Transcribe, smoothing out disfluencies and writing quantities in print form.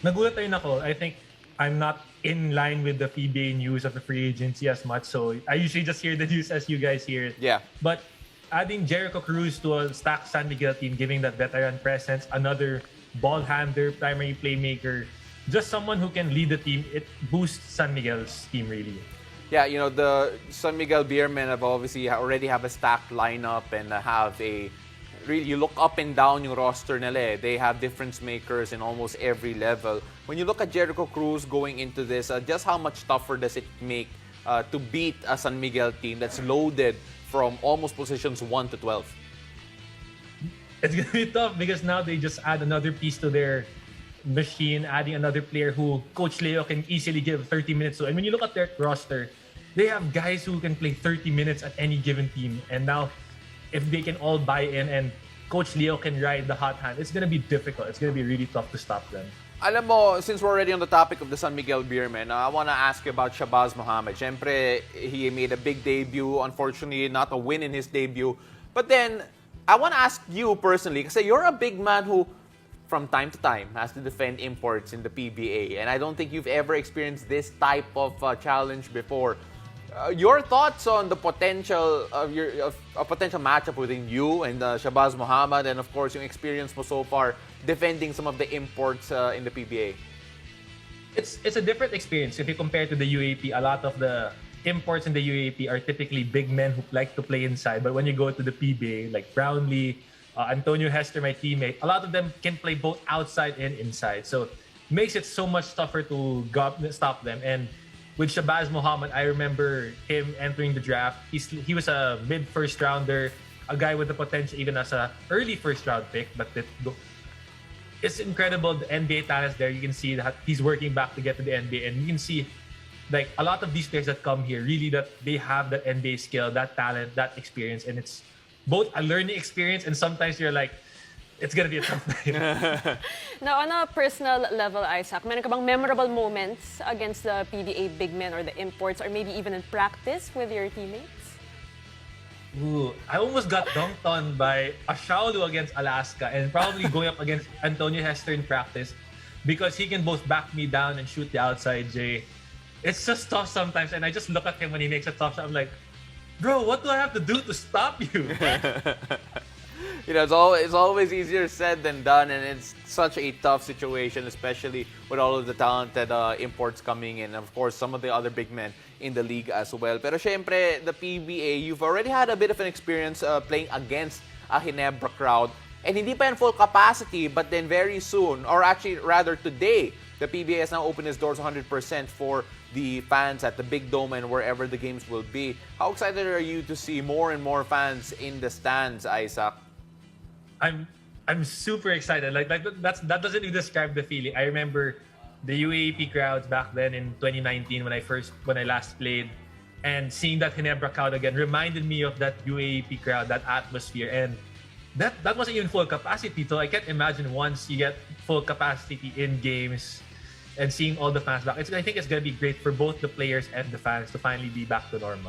Nagulat rin ako. I think I'm not in line with the PBA news of the free agency as much, so I usually just hear the news as you guys hear it. Yeah. But adding Jericho Cruz to a stacked San Miguel team, giving that veteran presence, another ball handler, primary playmaker, just someone who can lead the team, it boosts San Miguel's team really. Yeah, you know, the San Miguel Beermen have obviously already have a stacked lineup and have a really, you look up and down yung roster nila eh. They have difference makers in almost every level. When you look at Jericho Cruz going into this, just how much tougher does it make to beat a San Miguel team that's loaded from almost positions 1 to 12? It's gonna be tough because now they just add another piece to their machine, adding another player who Coach Leo can easily give 30 minutes to. And when you look at their roster, they have guys who can play 30 minutes at any given team. And now, if they can all buy in and Coach Leo can ride the hot hand, it's gonna be difficult. It's gonna be really tough to stop them. Alam mo, since we're already on the topic of the San Miguel Beermen, I want to ask you about Shabazz Mohammed. Siyempre, he made a big debut. Unfortunately, not a win in his debut. But then, I want to ask you personally, kasi you're a big man who, from time to time, has to defend imports in the PBA. And I don't think you've ever experienced this type of challenge before. Your thoughts on the potential of a potential matchup within you and Shabazz Mohammed, and of course, yung experience mo so far defending some of the imports in the PBA? It's a different experience if you compare to the UAP. A lot of the imports in the UAP are typically big men who like to play inside. But when you go to the PBA, like Brownlee, Antonio Hester, my teammate, a lot of them can play both outside and inside. So makes it so much tougher to stop them. And with Shabazz Mohammed, I remember him entering the draft. He was a mid-first rounder, a guy with the potential even as a early first-round pick. But it's incredible, the NBA talents there. You can see that he's working back to get to the NBA. And you can see like a lot of these players that come here, really that they have that NBA skill, that talent, that experience. And it's both a learning experience and sometimes you're like, it's gonna be a tough night. Now, on a personal level, Isaac, meron ka bang memorable moments against the PBA big men or the imports or maybe even in practice with your teammates? Ooh, I almost got dunked on by a Shaolu against Alaska and probably going up against Antonio Hester in practice because he can both back me down and shoot the outside J. It's just tough sometimes and I just look at him when he makes a tough shot. I'm like, bro, what do I have to do to stop you? You know, it's always easier said than done, and it's such a tough situation, especially with all of the talented imports coming in. Of course, some of the other big men in the league as well. Pero syempre, the PBA, you've already had a bit of an experience playing against a Ginebra crowd. And hindi pa yan full capacity, but then very soon, or actually rather today, the PBA has now opened its doors 100% for the fans at the Big Dome and wherever the games will be. How excited are you to see more and more fans in the stands, Isaac? I'm super excited. Like that doesn't even describe the feeling. I remember the UAAP crowds back then in 2019 when I last played, and seeing that Ginebra crowd again reminded me of that UAAP crowd, that atmosphere, and that wasn't even full capacity. So I can't imagine once you get full capacity in games and seeing all the fans back. I think it's gonna be great for both the players and the fans to finally be back to normal.